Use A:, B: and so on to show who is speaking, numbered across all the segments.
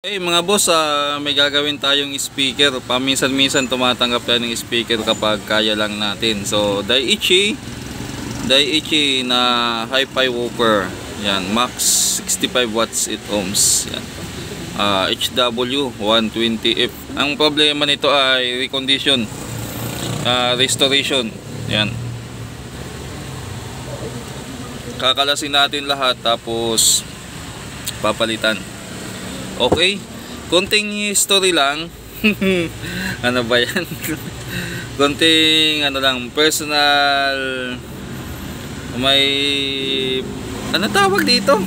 A: Hey mga boss, may gagawin tayong speaker. Paminsan-minsan tumatanggap tayo ng speaker kapag kaya lang natin. So, Daiichi na hi-fi woofer. Yan, max 65 watts 8 ohms. Yan. HW 120F. Ang problema nito ay recondition, restoration. Yan. Kakalasin natin lahat tapos papalitan. Okay, konting history lang. Ano ba yan? Konting ano lang, personal. May ano tawag dito?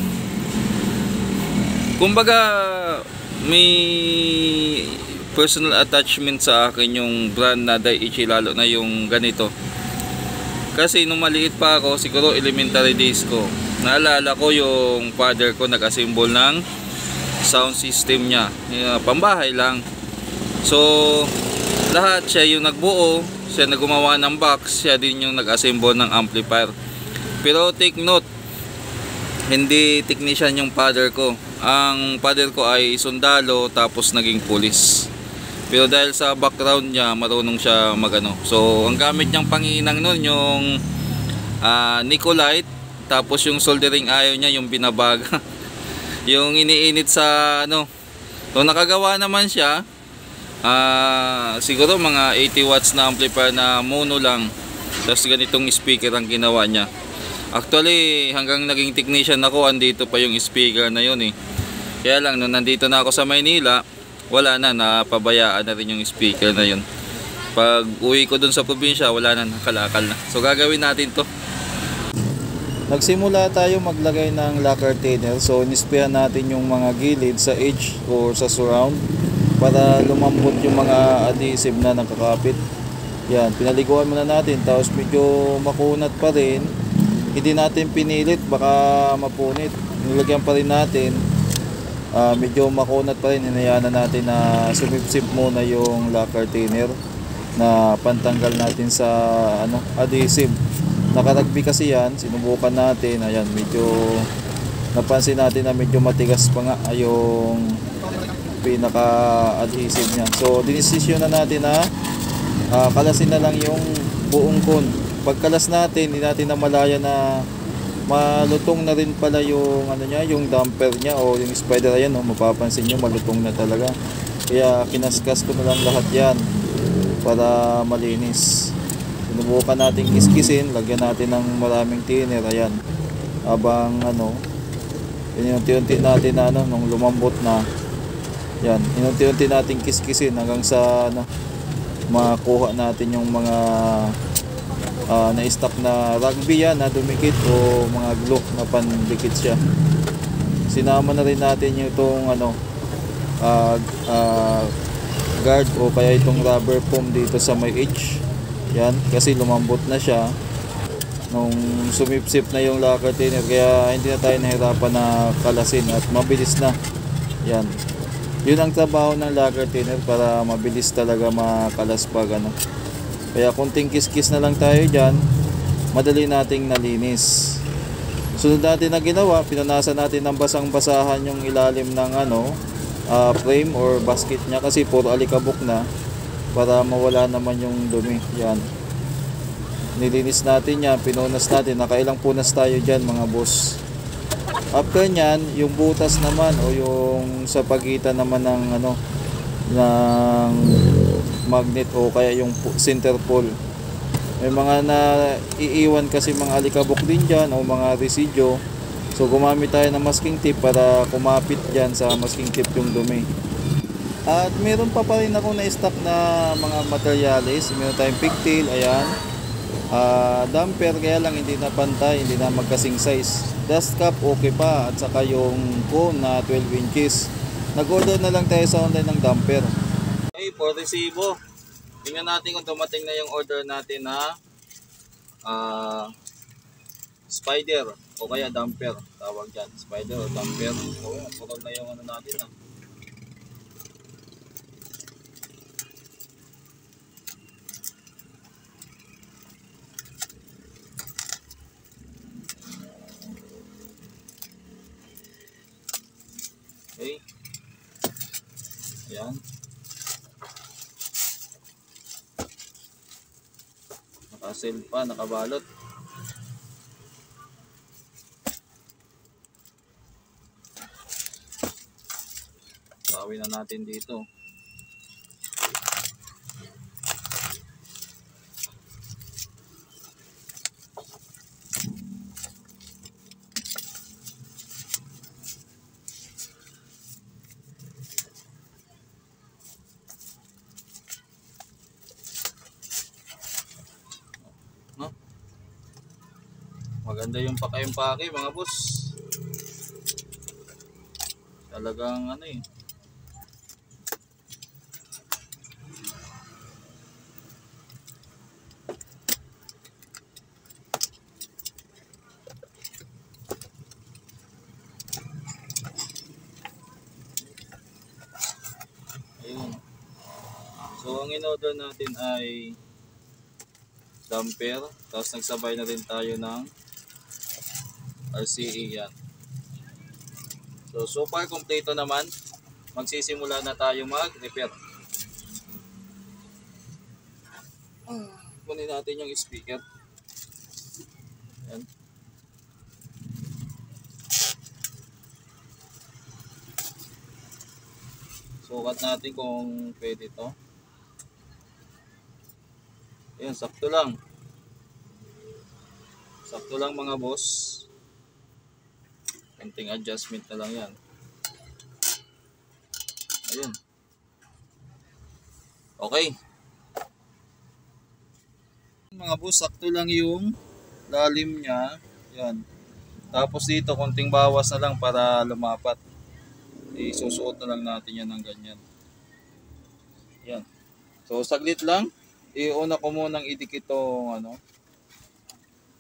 A: Kumbaga may personal attachment sa akin yung brand na Daiichi, lalo na yung ganito. Kasi nung maliit pa ako, siguro elementary days ko, naalala ko yung father ko nag-assemble ng sound system niya, pambahay lang. So lahat siya yung nagbuo, siya naggumawa ng box, siya din yung nag-assemble ng amplifier. Pero take note, hindi technician yung father ko. Ang father ko ay sundalo tapos naging pulis. Pero dahil sa background niya, marunong siya magano. So ang gamit niyang panginang nun yung Nicolite, tapos yung soldering iron niya yung binabaga. Yung iniinit sa ano. So nakagawa naman siya, siguro mga 80 watts na amplifier na mono lang. Tapos ganitong speaker ang ginawa niya. Actually hanggang naging technician ako, andito pa yung speaker na yun eh. Kaya lang nung nandito na ako sa Maynila, wala na, napabayaan na rin yung speaker na yun. Pag uwi ko dun sa probinsya, wala na, nakalakal na. So gagawin natin to.
B: Nagsimula tayo maglagay ng lacquer thinner. So inisprayan natin yung mga gilid sa edge or sa surround para lumambot yung mga adhesive na nakakapit. Yan, pinaliguan muna natin. Tapos medyo makunat pa rin. Hindi natin pinilit, baka mapunit. Nilagyan pa rin natin. Medyo makunat pa rin. Hinayaan na natin na sumipsip muna yung lacquer thinner na pantanggal natin sa adhesive. Nakaragbi kasi yan, sinubukan natin. Ayan, medyo napansin natin na medyo matigas pa nga yung pinaka adhesive niya. So dinesisyon na natin na kalasin na lang yung buong kon. Pagkalas natin, hindi natin namalaya na malutong na rin pala yung ano niya, yung damper niya o yung spider. Ayan, mapapansin nyo malutong na talaga. Kaya kinaskas ko na lang lahat yan para malinis. Sinubukan natin kiskisin, lagyan natin ng maraming thinner. Ayan, habang inunti-unti natin na nung lumambot na yan, inunti-unti natin kiskisin hanggang sa makuha natin yung mga na-stock na rugby yan na dumikit o mga glue na pandikit siya. Sinama na rin natin yung itong guard o kaya itong rubber foam dito sa may edge. Yan, kasi lumambot na siya nung sumipsip na yung lacquer thinner, kaya hindi na tayo nahirapan na kalasin at mabilis na. Yan, yun ang trabaho ng lacquer thinner, para mabilis talaga makalas pag kaya kunting kiskis na lang tayo dyan, madali nating nalinis. Sunod natin na ginawa, pinunasan natin ng basang-basahan yung ilalim ng frame or basket nya, kasi puro alikabok na, para mawala naman yung dumi. Yan, nilinis natin yan, pinunas natin. Nakailang punas tayo dyan mga boss. After nyan, yung butas naman o yung sa pagitan naman ng ng magnet o kaya yung center pole, may mga naiiwan kasi mga alikabok din dyan o mga residue. So gumamit tayo ng masking tape para kumapit dyan sa masking tape yung dumi. At meron pa rin ako na-stock na mga materials. Meron tayong pigtail, ayan, damper, kaya lang hindi na pantay, hindi na magkasing size. Dust cap okay pa, at saka yung cone na 12 inches. Nag-order na lang tayo sa online ng damper.
A: Okay, for resibo, tingnan natin kung dumating na yung order natin na spider o kaya damper, tawag dyan, spider o damper. Okay, putol na yung natin Okay.
B: Yan. Nakasil pa, nakabalot. Bawin na natin dito. No? Maganda yung paka-empake mga boss. Talagang ano eh. Ayun. So ang in-order natin ay damper, tapos nagsabay na rin tayo ng RCE yan. So far kompleto naman. Magsisimula na tayo mag-repair. Kunin natin yung speaker. Yan. Sukat natin kung pwede to. Ayan, sakto lang. Sakto lang mga boss. Konting adjustment na lang yan. Ayun. Okay. Mga boss, sakto lang yung lalim niya. Yan. Tapos dito, konting bawas na lang para lumapat. Isusuot na lang natin yan ng ganyan. Yan. So, saglit lang. Iuna ko munang idikit tong ano.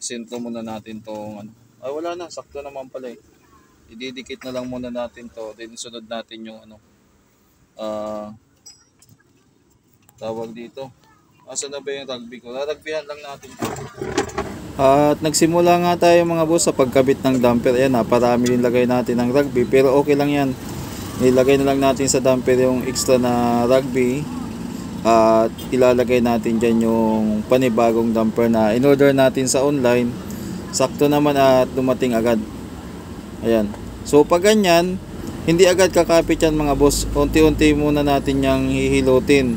B: Sentro muna natin tong ano. Ay, wala na. Sakto naman pala eh. Ididikit na lang muna natin to. Then, sunod natin yung ano. Tawag dito. Asa na ba yung rugby ko? Rugbyhan lang natin. At nagsimula nga tayo mga boss sa pagkabit ng damper. Ayan, naparami din lagay natin ng rugby. Pero okay lang yan. Nilagay na lang natin sa damper yung extra na rugby. At ilalagay natin dyan yung panibagong damper na in-order natin sa online. Sakto naman at dumating agad. Ayan. So pag ganyan, hindi agad kakapit yan mga boss. Unti-unti muna natin yung hihilutin.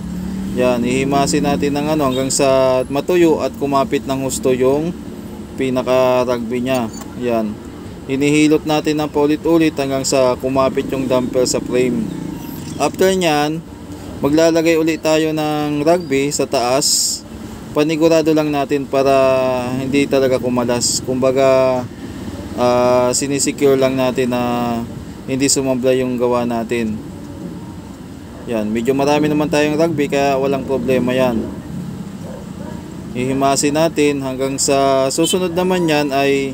B: Yan, ihimasin natin ng ano hanggang sa matuyo at kumapit ng husto yung pinaka-rugby niya. Yan. Hinihilot natin ng paulit-ulit hanggang sa kumapit yung damper sa frame. After nyan, maglalagay ulit tayo ng rugby sa taas. Panigurado lang natin para hindi talaga kumalas. Kumbaga, sinisecure lang natin na hindi sumabla yung gawa natin. Yan, medyo marami naman tayong rugby kaya walang problema yan. Hihimasin natin hanggang sa susunod naman yan ay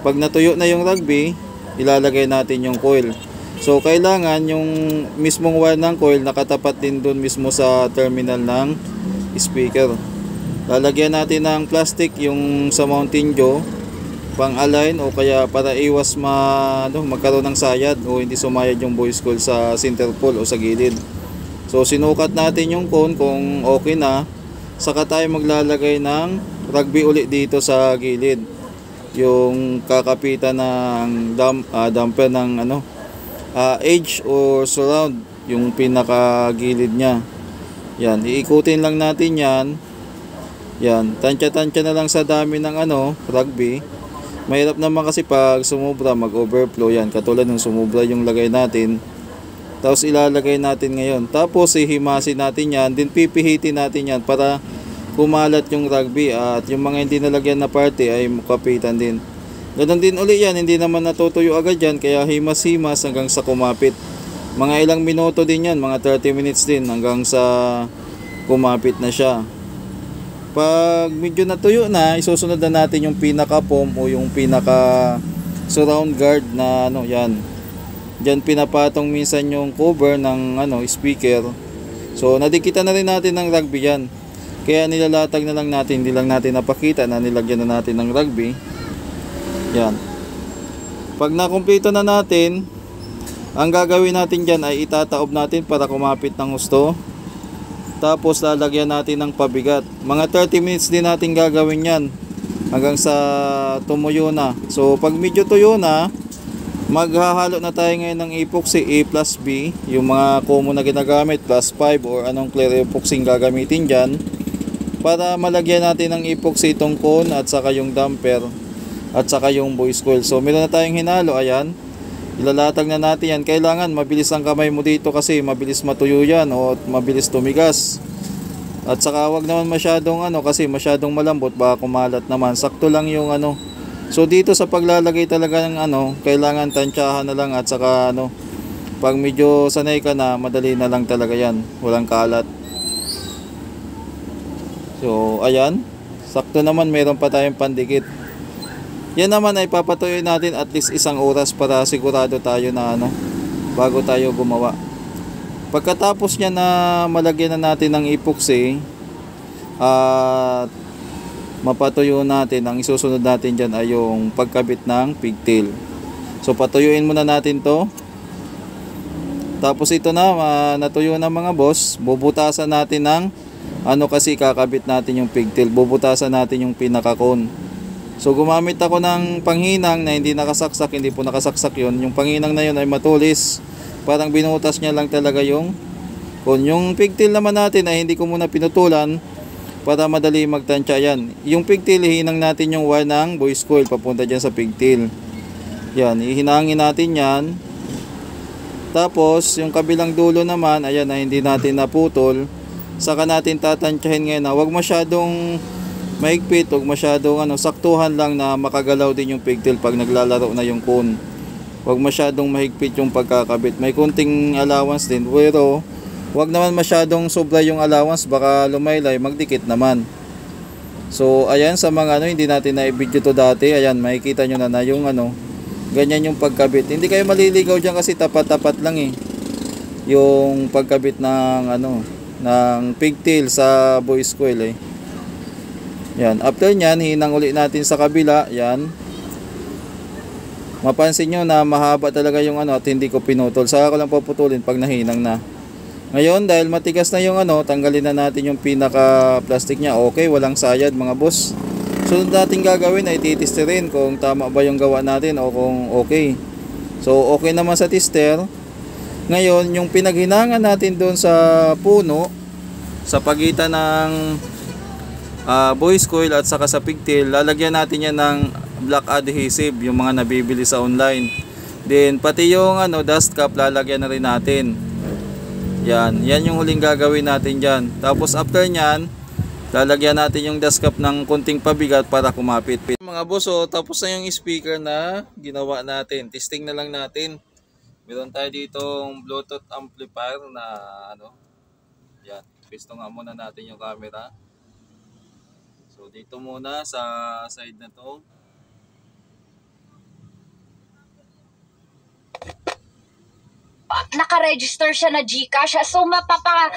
B: pag natuyo na yung rugby, ilalagay natin yung coil. So kailangan yung mismong wire ng coil nakatapat din dun mismo sa terminal ng speaker. Lalagyan natin ng plastic yung sa mounting jaw pang align o kaya para iwas magkaroon ng sayad o hindi sumayad yung voice coil sa center pole o sa gilid. So sinukat natin yung cone kung okay na, saka tayo maglalagay ng rugby ulit dito sa gilid. Yung kakapitan ng damper ng edge or surround, yung pinakagilid niya. Yan, iikutin lang natin yan. Yan, tansya-tansya na lang sa dami ng rugby. Mahirap naman kasi pag sumubra, mag-overflow yan. Katulad ng sumubra yung lagay natin. Tapos ilalagay natin ngayon. Tapos ihimasin natin yan. Then pipihitin natin yan para kumalat yung rugby. At yung mga hindi nalagyan na parte ay makapitan din. Ganon din uli yan. Hindi naman natutuyo agad yan. Kaya himas-himas hanggang sa kumapit. Mga ilang minuto din yan. Mga 30 minutes din hanggang sa kumapit na siya. Pag medyo natuyo na, isusunod na natin yung pinaka-foam o yung pinaka-surround guard na yan. Diyan pinapatong minsan yung cover ng speaker. So nadikitan na rin natin ng rugby yan. Kaya nilalatag na lang natin, hindi lang natin napakita na nilagyan na natin ng rugby. Yan. Pag nakumpleto na natin, Ang gagawin natin dyan ay itataob natin para kumapit ng husto. Tapos lalagyan natin ng pabigat. Mga 30 minutes din natin gagawin yan hanggang sa tumuyo na. So pag medyo tuyo na, maghahalo na tayo ngayon ng epoxy A plus B, yung mga common na ginagamit, plus 5 or anong clear epoxy gagamitin dyan, para malagyan natin ng epoxy itong cone at saka yung damper at saka yung voice coil. So meron na tayong hinalo, ayan, ilalatag na natin yan. Kailangan mabilis ang kamay mo dito kasi mabilis matuyo yan o mabilis tumigas. At saka wag naman masyadong kasi masyadong malambot, baka kumalat naman. Sakto lang yung So dito sa paglalagay talaga ng kailangan tansyahan na lang at saka pag medyo sanay ka na, madali na lang talaga yan, walang kalat. So ayan, sakto naman, meron pa tayong pandikit. Yan naman ay papatuloy natin at least 1 oras para sigurado tayo na bago tayo gumawa. Pagkatapos niya na malagyan na natin ng epoxy at mapatuyo natin, ang isusunod natin dyan ay yung pagkabit ng pigtail. So patuyuin muna natin to. Tapos ito na, natuyo na mga boss, bubutasan natin ng kasi kakabit natin yung pigtail, bubutasan natin yung pinaka-cone. So gumamit ako ng panghinang na hindi nakasaksak, hindi po nakasaksak yun. Yung panghinang na yun ay matulis, parang binutas niya lang talaga yung cone. Yung pigtail naman natin ay hindi ko muna pinutulan para madali magtansya yan. Yung pigtail, ihinang natin yung wire ng voice coil papunta dyan sa pigtail. Yan, ihinangin natin yan. Tapos yung kabilang dulo naman, ayan, na hindi natin naputol, saka natin tatansyahin ngayon na wag masyadong mahigpit, wag masyadong saktuhan lang na makagalaw din yung pigtail pag naglalaro na yung cone. Wag masyadong mahigpit yung pagkakabit, may kunting allowance din, pero wag naman masyadong sobra yung allowance, baka lumaylay, magdikit naman. So ayan, sa mga hindi natin na-video to dati, ayan, makikita nyo na yung ganyan yung pagkabit. Hindi kayo maliligaw dyan kasi tapat-tapat lang yung pagkabit ng ng pigtail sa voice coil Yan, after nyan, hinang uli natin sa kabila. Yan, mapansin nyo na mahaba talaga yung at hindi ko pinutol, saka ko lang puputulin pag nahinang na. Ngayon, dahil matigas na yung tanggalin na natin yung pinaka plastic niya. Okay, walang sayad mga boss. Sunod natin gagawin ay titisterin kung tama ba yung gawa natin o kung okay. So okay naman sa tester. Ngayon, yung pinaghinangan natin doon sa puno, sa pagitan ng voice coil at saka sa pigtail, lalagyan natin yan ng black adhesive, yung mga nabibili sa online. Then pati yung dust cap, lalagyan na rin natin. Yan yung huling gagawin natin dyan. Tapos after nyan, lalagyan natin yung dust cap ng kunting pabigat para kumapit. Mga boss, tapos na yung speaker na ginawa natin. Testing na lang natin. Meron tayo ditong Bluetooth amplifier na yan. Pisto nga muna natin yung camera. So dito muna sa side na to.
C: Naka-register siya na GCash. So tawag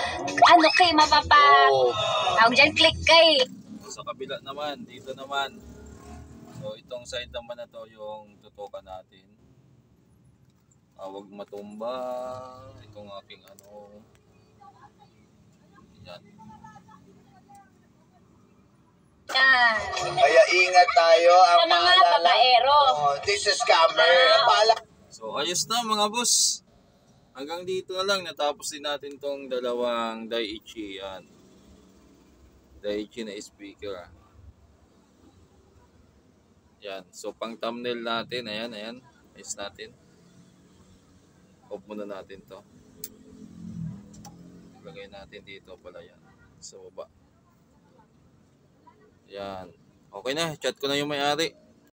C: dyan, click kay.
A: Sa kabila naman, dito naman. So itong side naman na to yung tutukan natin. Huwag matumba. Itong aking yan.
D: Kaya ingat tayo ang
C: Sa mga babaero.
D: This is scammer.
A: So ayos na mga boss. Hanggang dito na lang, natapos din natin tong dalawang Daiichi yan. Daiichi na speaker. Yan. So pang thumbnail natin, ayan. Ayos natin. Off muna natin to. Lagay natin dito pala yan. Sa baba. Yan. Okay na, chat ko na yung may-ari.